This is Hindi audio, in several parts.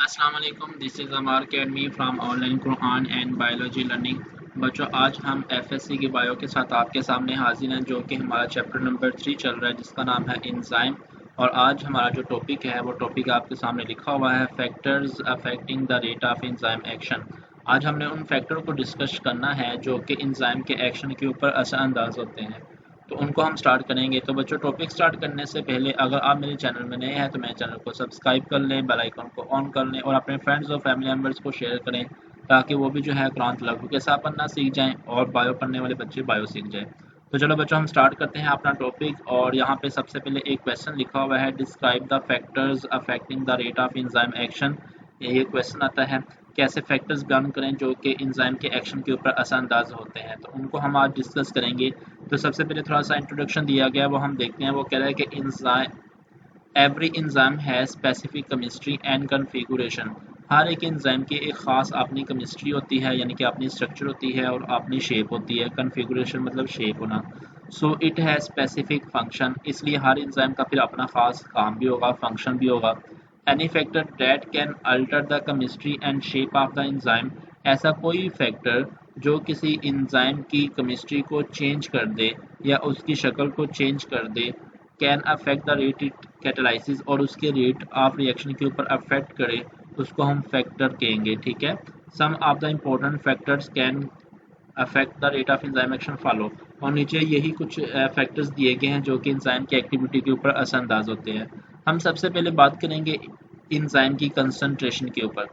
अस्सलाम वालेकुम, this is Amar academy from online Quran and biology learning. बच्चों, आज हम एफएससी की बायो के साथ आपके सामने हाजिर हैं, जो कि हमारा चैप्टर नंबर 3 चल रहा है, जिसका नाम है इंजाइम। और आज हमारा जो टॉपिक है वो टॉपिक आपके सामने लिखा हुआ है, factors affecting the rate of enzyme action. आज हमने उन फैक्टर को डिस्कस करना है जो कि इंजाइम के एक्शन के ऊपर असरअंदाज होते हैं, तो उनको हम स्टार्ट करेंगे। तो बच्चों, टॉपिक स्टार्ट करने से पहले अगर आप मेरे चैनल में नए हैं तो मेरे चैनल को सब्सक्राइब कर लें, बेल आइकन को ऑन कर लें और अपने फ्रेंड्स और फैमिली मेम्बर्स को शेयर करें, ताकि वो भी जो है कुरान तिलावत के साथ पढ़ना सीख जाएं और बायो पढ़ने वाले बच्चे बायो सीख जाएं। तो चलो बच्चों, हम स्टार्ट करते हैं अपना टॉपिक। और यहाँ पे सबसे पहले एक क्वेश्चन लिखा हुआ है, describe the factors affecting the rate of enzyme action. ये क्वेश्चन आता है, कैसे फैक्टर्स बयान करें जो कि एंजाइम के एक्शन के ऊपर असरअंदाज होते हैं, तो उनको हम आज डिस्कस करेंगे। तो सबसे पहले थोड़ा सा इंट्रोडक्शन दिया गया, वो हम देखते हैं। वो कह रहा है कि enzyme every enzyme has specific chemistry and configuration. हर एक एंजाइम की एक ख़ास अपनी केमिस्ट्री होती है, यानी कि अपनी स्ट्रक्चर होती है और अपनी शेप होती है। कॉन्फ़िगरेशन मतलब शेप होना। So it has specific function, इसलिए हर एंजाइम का फिर अपना ख़ास काम भी होगा, फंक्शन भी होगा। Any factor that can alter the chemistry and shape of the enzyme, ऐसा कोई फैक्टर जो किसी एंजाइम की केमिस्ट्री को चेंज कर दे या उसकी शक्ल को चेंज कर दे, can affect the rate it catalysis, और उसके रेट ऑफ रिएक्शन के ऊपर अफेक्ट करे, उसको हम फैक्टर कहेंगे। ठीक है। Some of the important factors can affect the rate of enzyme action follow. और नीचे यही कुछ फैक्टर्स दिए गए हैं जो कि एंजाइम की एक्टिविटी के ऊपर असरअंदाज होते हैं। हम सबसे पहले बात करेंगे एंजाइम की कंसंट्रेशन के ऊपर।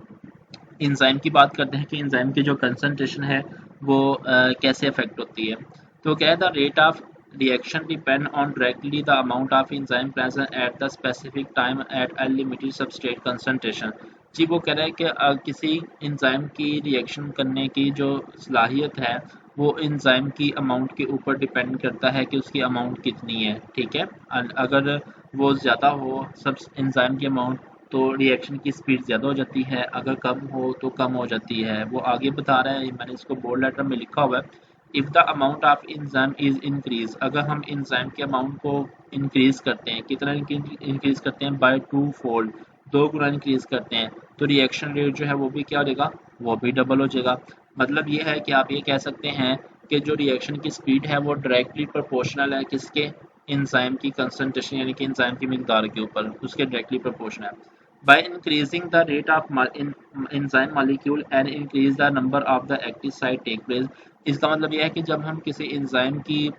एंजाइम की बात करते हैं कि एंजाइम की जो कंसंट्रेशन है वो कैसे अफेक्ट होती है। तो क्या है, the rate of reaction depend on directly the amount of enzyme present at the specific time at a limited substrate concentration. जी, वो कह रहा है कि किसी एंजाइम की रिएक्शन करने की जो सलाहियत है वो एंजाइम की अमाउंट के ऊपर डिपेंड करता है कि उसकी अमाउंट कितनी है। ठीक है। अगर वो ज़्यादा हो सब एंजाइम की अमाउंट, तो रिएक्शन की स्पीड ज़्यादा हो जाती है, अगर कम हो तो कम हो जाती है। वो आगे बता रहा है, मैंने इसको बोल्ड लेटर में लिखा हुआ है। If the amount of enzyme is increase, अगर हम एंजाइम के अमाउंट को इंक्रीज करते हैं, कितना इंक्रीज करते हैं, बाय 2 फोल्ड, 2 गुना इंक्रीज करते हैं, तो रिएक्शन रेट जो है वो भी क्या हो जाएगा, वो भी डबल हो जाएगा। मतलब ये है कि आप ये कह सकते हैं कि जो रिएक्शन की स्पीड है वो डायरेक्टली प्रोपोर्शनल है किसके, एंजाइम की कंसंट्रेशन यानी कि एंजाइम की मिकदार के ऊपर, उसके डायरेक्टली प्रोपोर्शनल है। By increasing the rate of enzyme molecule and increase the number of the active site take place। इसका मतलब यह है कि जब हम किसी एंजाइम की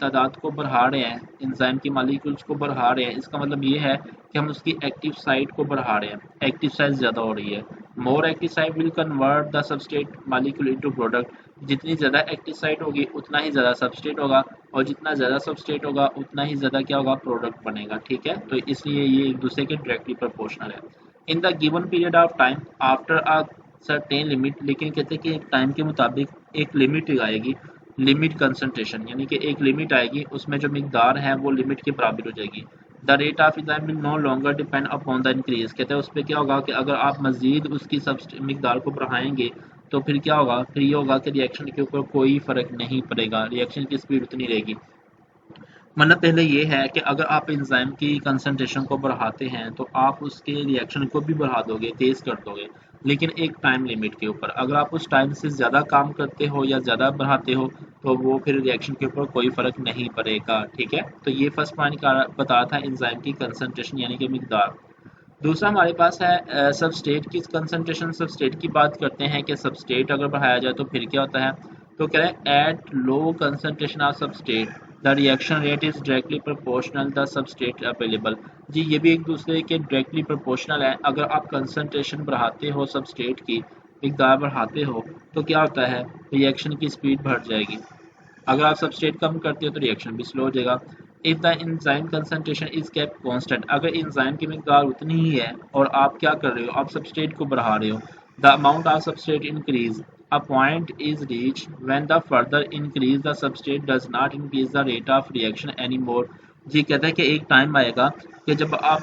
तादाद को बढ़ा रहे हैं, एंजाइम की मालिक्यूल्स को बढ़ा रहे हैं, इसका मतलब ये है कि हम उसकी एक्टिव साइट को बढ़ा रहे हैं, एक्टिव साइट ज़्यादा हो रही है। More active site will convert the substrate molecule into product. जितनी ज़्यादा एक्टिव साइट होगी उतना ही ज़्यादा सबस्ट्रेट होगा, और जितना ज़्यादा सबस्ट्रेट होगा उतना ही ज़्यादा क्या होगा, प्रोडक्ट बनेगा। ठीक है। तो इसलिए ये एक दूसरे के डायरेक्टली प्रोपोर्शनल है। In the given period of time after a certain limit, लेकिन कहते हैं कि एक टाइम के मुताबिक एक लिमिट आएगी, लिमिट कंसंट्रेशन यानी कि एक लिमिट आएगी, उसमें जो मिकदार है वो लिमिट के बराबर हो जाएगी। The rate of enzyme will no longer depend upon the increase, कहते हैं उस पर क्या होगा कि अगर आप मजीद उसकी सब मिकदार को बढ़ाएंगे तो फिर क्या होगा, फिर ये होगा कि रिएक्शन के ऊपर कोई फर्क नहीं पड़ेगा, रिएक्शन की स्पीड उतनी रहेगी। मतलब पहले ये है कि अगर आप एंजाइम की कंसंट्रेशन को बढ़ाते हैं तो आप उसके रिएक्शन को भी बढ़ा दोगे, तेज़ कर दोगे, लेकिन एक टाइम लिमिट के ऊपर। अगर आप उस टाइम से ज़्यादा काम करते हो या ज़्यादा बढ़ाते हो तो वो फिर रिएक्शन के ऊपर कोई फ़र्क नहीं पड़ेगा। ठीक है। तो ये फर्स्ट पॉइंट बता रहा था एंजाइम की कंसंट्रेशन यानी कि मिकदार। दूसरा हमारे पास है सबस्टेट की कंसंट्रेशन। सबस्टेट की बात करते हैं कि सबस्टेट अगर बढ़ाया जाए तो फिर क्या होता है। तो कह रहे हैं at low concentration of substrate the reaction rate is directly proportional the substrate available. जी, ये भी एक दूसरे के डायरेक्टली प्रोपोर्शनल है। अगर आप कंसंट्रेशन बढ़ाते हो, सबस्टेट की मिकदार बढ़ाते हो, तो क्या होता है, रिएक्शन की स्पीड बढ़ जाएगी। अगर आप सबस्ट्रेट कम करते हो तो रिएक्शन भी स्लो हो जाएगा। If the enzyme concentration is kept constant, अगर एंजाइम की मिकदार उतनी ही है और आप क्या कर रहे हो, आप सबस्ट्रेट को बढ़ा रहे हो, the amount of substrate increase, a point is reach when the further increase the substrate does not increase the rate of reaction any more. जी, कहता है कि एक टाइम आएगा कि जब आप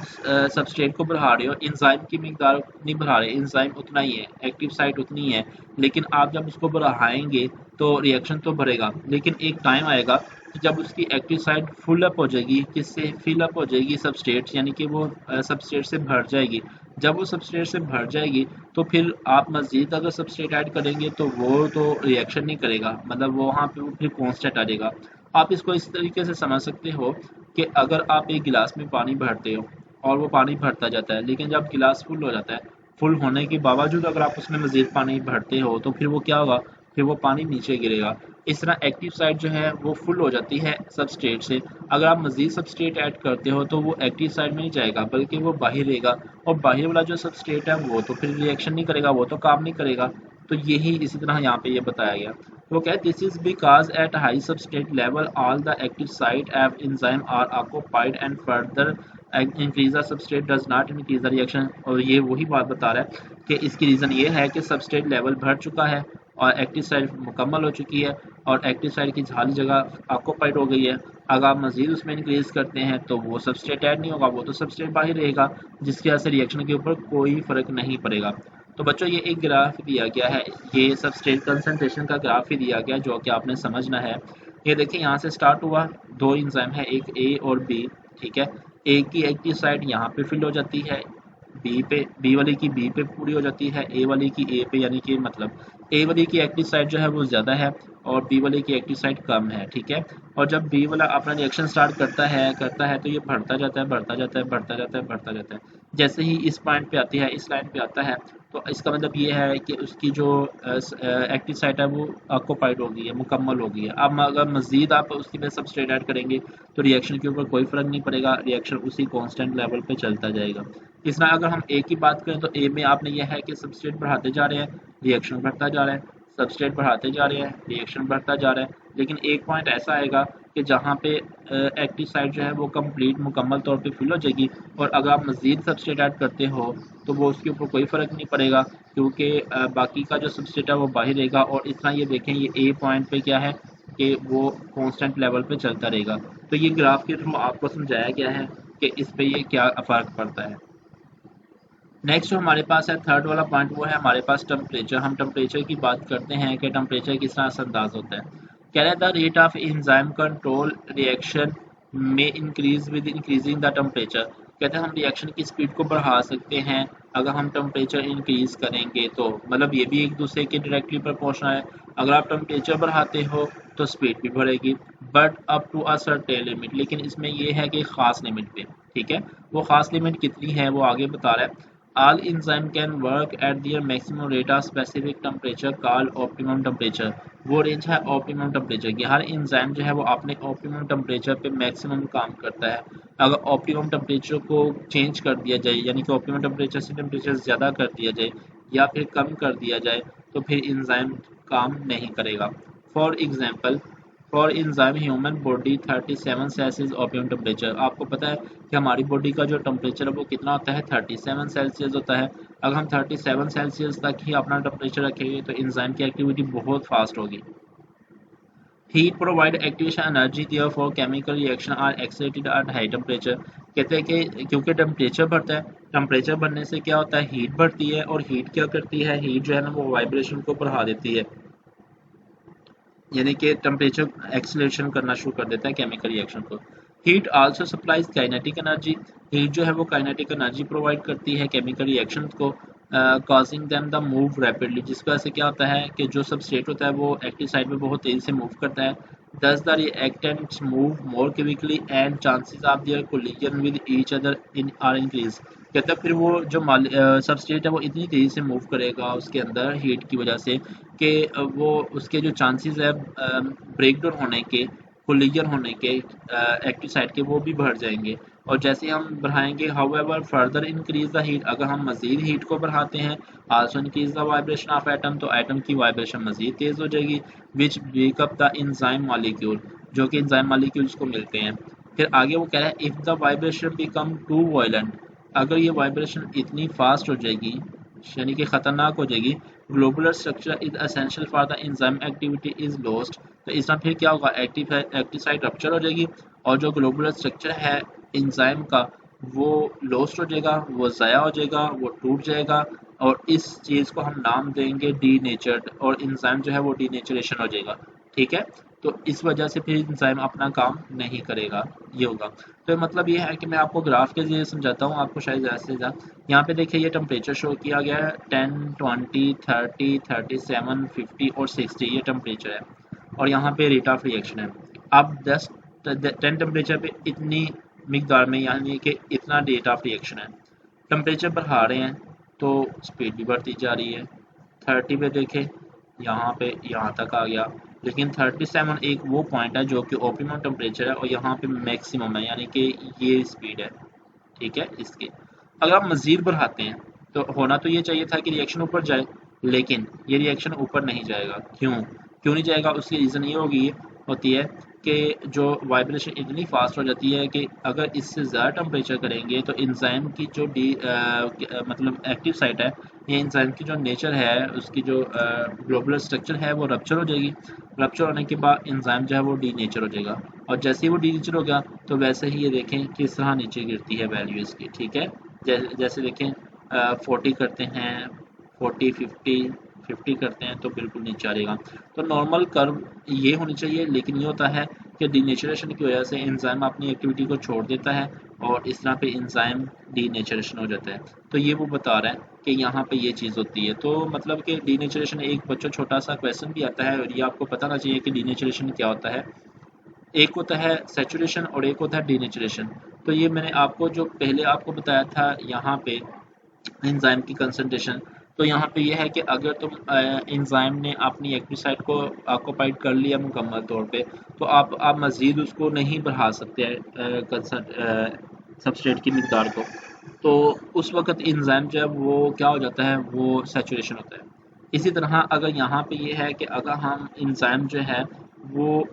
सबस्ट्रेट को बढ़ा रहे हो, एंजाइम की मिकदार नहीं बढ़ा रहे, एंजाइम उतना ही है, एक्टिव साइट उतनी है, लेकिन आप जब उसको बढ़ाएंगे तो रिएक्शन तो बढ़ेगा, लेकिन एक टाइम आएगा कि जब उसकी एक्टिव साइट फुल अप हो जाएगी, किससे फिल अप हो जाएगी, सबस्ट्रेट यानी कि वो सबस्ट्रेट से भर जाएगी, जब वो सबस्ट्रेट से भर जाएगी तो फिर आप मज़ीद अगर सबस्ट्रेट ऐड करेंगे तो वो तो रिएक्शन नहीं करेगा, मतलब वहाँ पे वो फिर कॉन्स्टेंट आ जाएगा। आप इसको इस तरीके से समझ सकते हो कि अगर आप एक गिलास में पानी भरते हो और वो पानी भरता जाता है, लेकिन जब गिलास फुल हो जाता है, फुल होने के बावजूद अगर आप उसमें मज़ीद पानी भरते हो तो फिर वो क्या होगा, फिर वो पानी नीचे गिरेगा। इस तरह एक्टिव साइड जो है वो फुल हो जाती है सबस्ट्रेट से। अगर आप मज़ीद सबस्ट्रेट ऐड करते हो तो वो एक्टिव साइड में नहीं जाएगा बल्कि वो बाहर रहेगा, और बाहर वाला जो सबस्ट्रेट है वो तो फिर रिएक्शन नहीं करेगा, वो तो काम नहीं करेगा। तो यही इसी तरह यहाँ पे ये बताया गया। तो क्या this is because at high substrate level all the active site of enzyme are occupied and further increase the substrate does not increase the reaction. और ये वही बात बता रहा है कि इसकी रीज़न ये है कि सबस्ट्रेट लेवल भर चुका है और एक्टिव साइड मुकम्मल हो चुकी है और एक्टिव साइड की खाली जगह ऑक्यूपाइड हो गई है। अगर आप मज़ीद उसमें इंक्रीज करते हैं तो वो सबस्ट्रेट ऐड नहीं होगा, वो तो सबस्ट्रेट बाहर रहेगा, जिसकी वजह से रिएक्शन के ऊपर कोई फ़र्क नहीं पड़ेगा। तो बच्चों ये एक ग्राफ दिया गया है, ये सबस्ट्रेट कंसंट्रेशन का ग्राफ ही दिया गया जो कि आपने समझना है। ये देखिए यहाँ से स्टार्ट हुआ, दो एंजाइम है, एक ए और बी, ठीक है। ए की एक्टिव साइड यहाँ पे फिल हो जाती है, बी वाले की बी पे पूरी हो जाती है, ए वाले की ए पे, यानी कि मतलब ए वाले की एक्टिव साइड जो है वो ज़्यादा है और बी वाले की एक्टिव साइड कम है, ठीक है। और जब बी वाला अपना रिएक्शन स्टार्ट करता है तो ये बढ़ता जाता है, बढ़ता जाता है, बढ़ता जाता है, बढ़ता जाता है। जैसे ही इस पॉइंट पे आती है, इस लाइन पे आता है, तो इसका मतलब ये है कि उसकी जो एक्टिव साइट है वो ऑक्यूपाइड हो गई है, मुकम्मल हो गई है। अब अगर मज़ीद आप उसकी में सबस्ट्रेट ऐड करेंगे तो रिएक्शन के ऊपर कोई फ़र्क नहीं पड़ेगा, रिएक्शन उसी कांस्टेंट लेवल पे चलता जाएगा। इस तरह अगर हम ए की बात करें तो ए में आपने यह है कि सबस्ट्रेट बढ़ाते जा रहे हैं, रिएक्शन बढ़ता जा रहा है, सबस्ट्रेट बढ़ाते जा रहे हैं, रिएक्शन बढ़ता जा रहा है। लेकिन एक पॉइंट ऐसा आएगा कि जहाँ पे एक्टिव साइट जो है वो कंप्लीट मुकम्मल तौर पे फिल हो जाएगी, और अगर आप मज़ीद सबस्ट्रेट ऐड करते हो तो वो उसके ऊपर कोई फ़र्क नहीं पड़ेगा, क्योंकि बाकी का जो सबस्ट्रेट है वो बाहर रहेगा। और इस तरह ये देखें, ये ए पॉइंट पे क्या है कि वो कांस्टेंट लेवल पे चलता रहेगा। तो ये ग्राफ के थ्रू आपको समझाया गया है कि इस पे ये क्या फ़र्क पड़ता है। नेक्स्ट जो हमारे पास है थर्ड वाला पॉइंट, वो है हमारे पास टेम्परेचर। हम टेम्परेचर की बात करते हैं कि टेम्परेचर किस तरह से अंदाज होता है। कह रहा है the rate of enzyme control reaction में increase with increasing the temperature. कहते हैं हम रिएक्शन की स्पीड को बढ़ा सकते हैं अगर हम टेम्परेचर इंक्रीज करेंगे, तो मतलब ये भी एक दूसरे के डायरेक्टली प्रोपोर्शनल है। अगर आप टेम्परेचर बढ़ाते हो तो स्पीड भी बढ़ेगी, but up to a certain limit. लेकिन इसमें यह है कि ख़ास लिमिट पे, ठीक है। वो ख़ास लिमिट कितनी है वो आगे बता रहा है। All enzyme can work at their maximum rate of specific temperature called optimum temperature। वो रेंज है ऑप्टिमम टेम्परेचर की। हर इंजाइम जो है वो अपने ऑप्टिमम टेम्परेचर पे मैक्सिमम काम करता है। अगर ऑप्टिमम टेम्परेचर को चेंज कर दिया जाए, यानी कि ऑप्टिमम टेम्परेचर से टेम्परेचर ज़्यादा कर दिया जाए या फिर कम कर दिया जाए, तो फिर इंजाइम काम नहीं करेगा। For example, for enzyme human body 37 Celsius optimum temperature. आपको पता है कि हमारी बॉडी का जो टेम्परेचर है वो कितना होता है, 37 सेल्सियस होता है। अगर हम 37 सेल्सियस तक ही अपना टेम्परेचर रखेंगे तो इंजाइम की एक्टिविटी बहुत फास्ट होगी। Heat provide activation energy, therefore chemical reaction are accelerated at high temperature. कहते हैं कि क्योंकि टेम्परेचर बढ़ता है, टेम्परेचर बढ़ने से क्या होता है, हीट बढ़ती है, और हीट क्या करती है, हीट जो है ना वो वाइब्रेशन को बढ़ा देती है, यानी कि टेम्परेचर एक्सेलरेशन करना शुरू कर देता है केमिकल रिएक्शन को। Heat also supplies kinetic energy. Heat जो है वो काइनेटिक एनर्जी प्रोवाइड करती है केमिकल रिएक्शन को, causing them the move rapidly. जिसकी वजह से क्या होता है कि जो सबस्ट्रेट होता है वो एक्टिव साइड में बहुत तेज़ी से मूव करता है। दस the reactants move more quickly and chances of their collision with each other in are increase. कहता है फिर वो जो सबस्ट्रेट है वो इतनी तेज़ी से मूव करेगा उसके अंदर हीट की वजह से कि वो उसके जो चांसेस है ब्रेक डाउन होने के, कोलिजन होने के एक्टिव साइड के, वो भी बढ़ जाएंगे। और जैसे हम बढ़ाएंगे, however further increase the heat, अगर हम मजीद हीट को बढ़ाते हैं, also increase the vibration of atom, तो एटम की वाइब्रेशन मजीद तेज़ हो जाएगी, विच ब्रेकअप द इंजाइम मॉलिक्यूल, जो कि इंजाइम मॉलिक्यूल्स को मिलते हैं। फिर आगे वो कह रहा है if the vibration become too violent, अगर ये वाइब्रेशन इतनी फास्ट हो जाएगी, यानी कि ख़तरनाक हो जाएगी, globular structure is essential for the enzyme activity is lost. तो इस तरह फिर क्या होगा, एक्टिव साइट रप्चर हो जाएगी और जो ग्लोबुलर स्ट्रक्चर है एंजाइम का वो लॉस्ट हो जाएगा, वो ज़ाया हो जाएगा, वो टूट जाएगा, और इस चीज़ को हम नाम देंगे डी नेचर्ड, और एंजाइम जो है वो डी नेचरेशन हो जाएगा। ठीक है। तो इस वजह से फिर इंजाइम अपना काम नहीं करेगा, ये होगा। तो मतलब ये है कि मैं आपको ग्राफ के जरिए समझाता हूँ, आपको शायद ज़्यादा से ज़्यादा। यहाँ पे देखिए ये टेम्परेचर शो किया गया है 10, 20, 30, 37, 50 और 60, ये टेम्परेचर है। और यहाँ पे रेट ऑफ रिएक्शन है। अब 10 टेम्परेचर पे इतनी मिकदार में, यानी कि इतना रेट ऑफ रिएक्शन है। टेम्परेचर बढ़ा रहे हैं तो स्पीड भी बढ़ती जा रही है। 30 पे देखें, यहाँ पे यहाँ तक आ गया। लेकिन 37 एक वो पॉइंट है जो कि ऑप्टिमम टेम्परेचर है और यहाँ पे मैक्सिमम है, यानी कि ये स्पीड है, ठीक है इसकी। अगर आप मज़ीद बढ़ाते हैं तो होना तो ये चाहिए था कि रिएक्शन ऊपर जाए, लेकिन ये रिएक्शन ऊपर नहीं जाएगा। क्यों नहीं जाएगा? उसकी रीज़न ये होती है कि जो वाइब्रेशन इतनी फास्ट हो जाती है कि अगर इससे ज़्यादा टेम्परेचर करेंगे तो इंजाइम की जो मतलब एक्टिव साइट है, ये इंजाइम की जो नेचर है, उसकी जो ग्लोबुलर स्ट्रक्चर है वो रप्चर हो जाएगी। रप्चर होने के बाद इंजाइम जो है वो डी नेचर हो जाएगा, और जैसे ही वो डी नेचर हो गया तो वैसे ही ये देखें किस तरह नीचे गिरती है वैल्यू इसकी, ठीक है। जैसे देखें 40 करते हैं, 40, 50 करते हैं तो बिल्कुल नीचे आ जाएगा। तो नॉर्मल कर्व ये होनी चाहिए, लेकिन ये होता है कि डीनेचरेशन की वजह से एंजाइम अपनी एक्टिविटी को छोड़ देता है और इस तरह पे एंजाइम डीनेचरेशन हो जाता है। तो ये वो बता रहा है कि यहाँ पे ये चीज़ होती है। तो मतलब कि डीनेचरेशन, एक बच्चों छोटा सा क्वेश्चन भी आता है और ये आपको पता ना चाहिए कि डीनेचरेशन क्या होता है। एक होता है सैचुरेशन और एक होता है डीनेचरेशन। तो ये मैंने आपको जो पहले आपको बताया था यहाँ पे एंजाइम की कंसंट्रेशन, तो यहाँ पे ये है कि अगर तुम एंजाइम ने अपनी एक्टिव साइट को ऑक्यूपाइड कर लिया मुकम्मल तौर पे, तो आप मज़ीद उसको नहीं बढ़ा सकते हैं सबस्ट्रेट की मिकदार को। तो उस वक्त एंजाइम जो है वो क्या हो जाता है, वो सैचुरेशन होता है। इसी तरह अगर यहाँ पे ये है कि अगर हम एंजाइम जो है वो,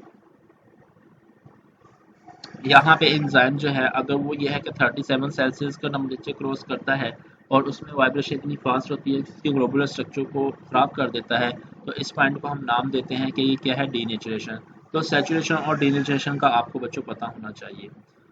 यहाँ पे एंजाइम जो है अगर वो ये है कि 37 सेल्सियस का टेम्परेचर क्रॉस करता है और उसमें वाइब्रेशन इतनी फास्ट होती है जिसके ग्लोबुलर स्ट्रक्चर को ख़राब कर देता है, तो इस पॉइंट को हम नाम देते हैं कि ये क्या है, डीनेचरेशन। तो सैचुरेशन और डीनेचरेशन का आपको बच्चों पता होना चाहिए।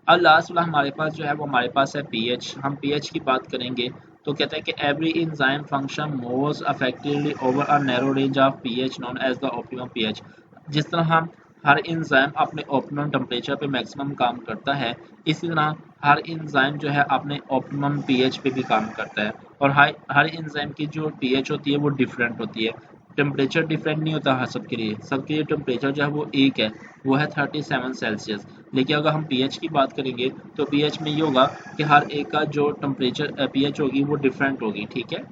अब लास्ट वाला हमारे पास जो है वो हमारे पास है पीएच। हम पीएच की बात करेंगे तो कहते हैं कि every enzyme function most effectively over a narrow range of pH known as the optimum pH. जिस तरह हम हर एंजाइम अपने ऑप्टिमम टेम्परेचर पे मैक्सिमम काम करता है, इसी तरह हर एंजाइम जो है अपने ऑप्टिमम पीएच पे भी काम करता है। और हर एंजाइम की जो पीएच होती है वो डिफरेंट होती है। टेम्परेचर डिफरेंट नहीं होता हर सबके लिए टेम्परेचर जो है वो एक है, वो है 37 सेल्सियस। लेकिन अगर हम पीएच की बात करेंगे तो पीएच में ये होगा कि हर एक का जो टेम्परेचर पीएच होगी वो डिफरेंट होगी, ठीक है।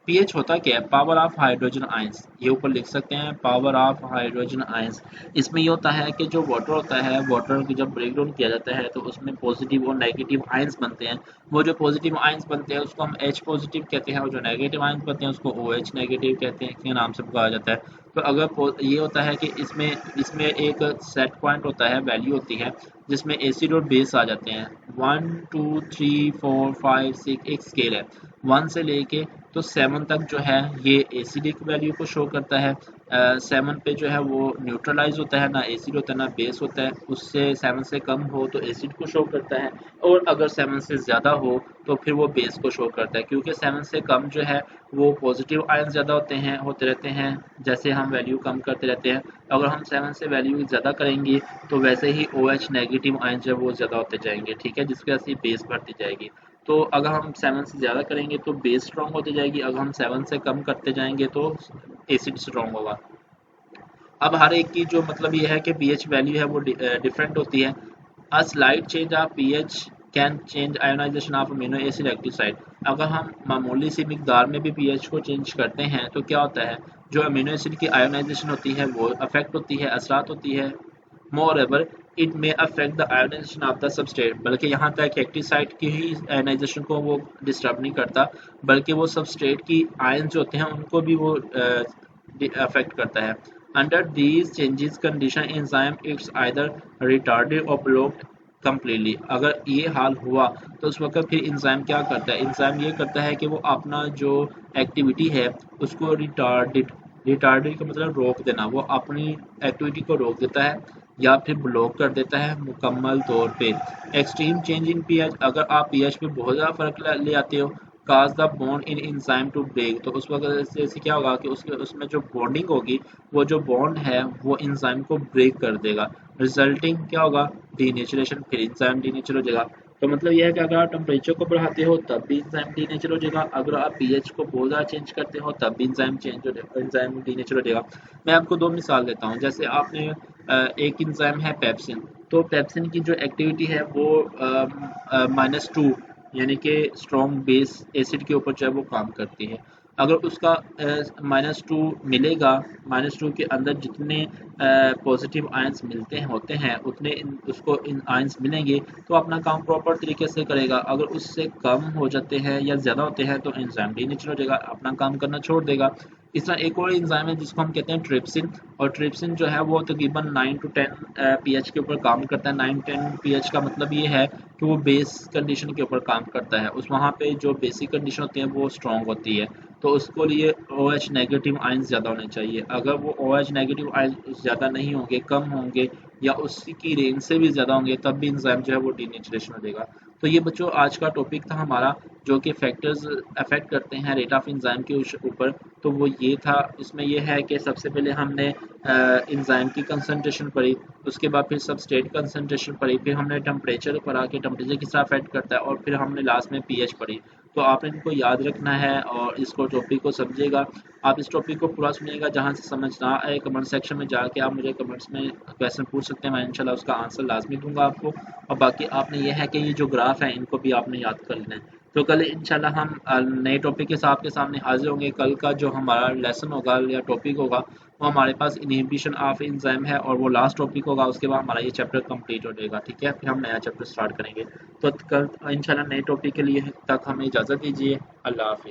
पीएच होता क्या है, पावर ऑफ हाइड्रोजन आयंस, ये ऊपर लिख सकते हैं पावर ऑफ हाइड्रोजन आयंस। इसमें ये होता है कि जो वाटर होता है, वाटर की जब ब्रेक डाउन किया जाता है तो उसमें पॉजिटिव और नेगेटिव आयंस बनते हैं। वो जो पॉजिटिव आयंस बनते हैं उसको हम H पॉजिटिव कहते हैं और जो नेगेटिव आयंस बनते हैं उसको OH नेगेटिव कहते हैं, के नाम से पुकारा जाता है। तो अगर ये होता है कि इसमें इसमें एक सेट पॉइंट होता है, वैल्यू होती है जिसमें एसिड और बेस आ जाते हैं। 1, 2, 3, 4, 5, 6 एक स्केल है, 1 से लेके तो 7 तक जो है ये एसिडिक वैल्यू को शो करता है। 7 पे जो है वो न्यूट्रलाइज होता है, ना एसिड होता है ना बेस होता है। उससे 7 से कम हो तो एसिड को शो करता है, और अगर 7 से ज़्यादा हो तो फिर वो बेस को शो करता है। क्योंकि 7 से कम जो है वो पॉजिटिव आयन ज़्यादा होते रहते हैं जैसे हम वैल्यू कम करते रहते हैं। अगर हम 7 से वैल्यू ज़्यादा करेंगे तो वैसे ही OH नेगेटिव आयन जो है वो ज़्यादा होते जाएंगे, ठीक है, जिसकी वजह से बेस बढ़ती जाएगी। तो अगर हम 7 से ज़्यादा करेंगे तो बेस स्ट्रॉन्ग होती जाएगी, अगर हम 7 से कम करते जाएंगे तो एसिड स्ट्रॉन्ग होगा। अब हर एक की जो मतलब ये है कि पीएच वैल्यू है वो डिफरेंट होती है। A slight change of pH can change ionisation of amino acid active site. अगर हम मामूली सी मिकदार में भी पीएच को चेंज करते हैं तो क्या होता है, जो अमीनो एसिड की आयोनाइजेशन होती है वो अफेक्ट होती है, असरात होती है। Moreover it may affect the ionization of the substrate, बल्कि यहाँ तक एक्टिव साइट की ही आयोनाइजेशन को वो डिस्टर्ब नहीं करता, बल्कि वो सबस्ट्रेट की आयन जो होते हैं उनको भी वो अफेक्ट करता है। Under these changes condition enzyme it's either retarded और ब्लॉक्ड कम्प्लीटली। अगर ये हाल हुआ तो उस वक्त फिर इंजाइम क्या करता है, इंजाइम ये करता है कि वो अपना जो एक्टिविटी है उसको रिटार्डेड का मतलब रोक देना, वो अपनी एक्टिविटी को रोक देता है या फिर ब्लॉक कर देता है मुकम्मल तौर पे। एक्सट्रीम चेंज इन पीएच, अगर आप पीएच में बहुत ज़्यादा फ़र्क ले आते हो cause the bond in enzyme to break, तो उस वक्त जैसे क्या होगा कि उसमें जो बॉन्डिंग होगी, वो जो बॉन्ड है वो इंजाइम को ब्रेक कर देगा, रिजल्टिंग क्या होगा, डीनेचुरेशन, फिर इंजाइम डीनेचर हो जाएगा। तो मतलब यह है कि अगर आप टेम्परेचर को बढ़ाते हो तब भी इंजाइम डीनेचर हो जाएगा, अगर आप पीएच को बहुत ज़्यादा चेंज करते हो तब भी इंजाइम चेंज हो जाएगा, इंजाइम डीनेचर हो जाएगा। मैं आपको दो मिसाल देता हूँ। जैसे आपने एक इंजाइम है पेप्सिन, तो पेप्सिन की जो एक्टिविटी है वो -2 यानी कि स्ट्रॉन्ग बेस एसिड के ऊपर जो है वो काम करती है। अगर उसका -2 मिलेगा, -2 के अंदर जितने पॉजिटिव आयंस मिलते हैं होते हैं उतने उसको इन आयंस मिलेंगे तो अपना काम प्रॉपर तरीके से करेगा। अगर उससे कम हो जाते हैं या ज़्यादा होते हैं तो एंजाइम डीनेचर हो जाएगा, अपना काम करना छोड़ देगा। इस तरह एक और एंजाइम है जिसको हम कहते हैं ट्रिप्सिन, और ट्रिप्सिन जो है वो तकरीबन 9 to 10 पीएच के ऊपर काम करता है। 9-10 पीएच का मतलब ये है कि वो बेस कंडीशन के ऊपर काम करता है, उस वहाँ पे जो बेसिक कंडीशन होती है वो स्ट्रॉन्ग होती है, तो उसको लिए OH नेगेटिव आयंस ज़्यादा होने चाहिए। अगर वो OH नेगेटिव आयंस ज़्यादा नहीं होंगे, कम होंगे या उसकी रेंज से भी ज़्यादा होंगे तब भी इंजाइम जो है वो डीनेचुरेशन हो जाएगा। तो ये बच्चों आज का टॉपिक था हमारा, जो कि फैक्टर्स अफेक्ट करते हैं रेट ऑफ इंजाइम के ऊपर। तो वो ये था, इसमें ये है कि सबसे पहले हमने इंजाइम की कंसंट्रेशन पढ़ी, उसके बाद फिर सबस्ट्रेट कंसंट्रेशन पढ़ी, फिर हमने टेम्परेचर पढ़ा कि टेम्परेचर किस तरह अफेक्ट करता है, और फिर हमने लास्ट में पीएच पढ़ी। तो आपने इनको याद रखना है और इसको टॉपिक को समझिएगा। आप इस टॉपिक को पूरा सुनिएगा, जहाँ से समझ ना आए कमेंट सेक्शन में जाके आप मुझे कमेंट्स में क्वेश्चन पूछ सकते हैं, मैं इंशाल्लाह उसका आंसर लाजमी दूंगा आपको। और बाकी आपने ये है कि ये जो ग्राफ है इनको भी आपने याद कर लेना है। तो कल इंशाल्लाह हम नए टॉपिक के साथ आपके सामने हाजिर होंगे। कल का जो हमारा लेसन होगा या टॉपिक होगा वो हमारे पास इनहिबिशन ऑफ एंजाइम है, और वो लास्ट टॉपिक होगा, उसके बाद हमारा ये चैप्टर कंप्लीट हो जाएगा। ठीक है, फिर हम नया चैप्टर स्टार्ट करेंगे। तो कल इंशाल्लाह नए टॉपिक के लिए तक हमें इजाज़त दीजिए। अल्लाह हाफिज़।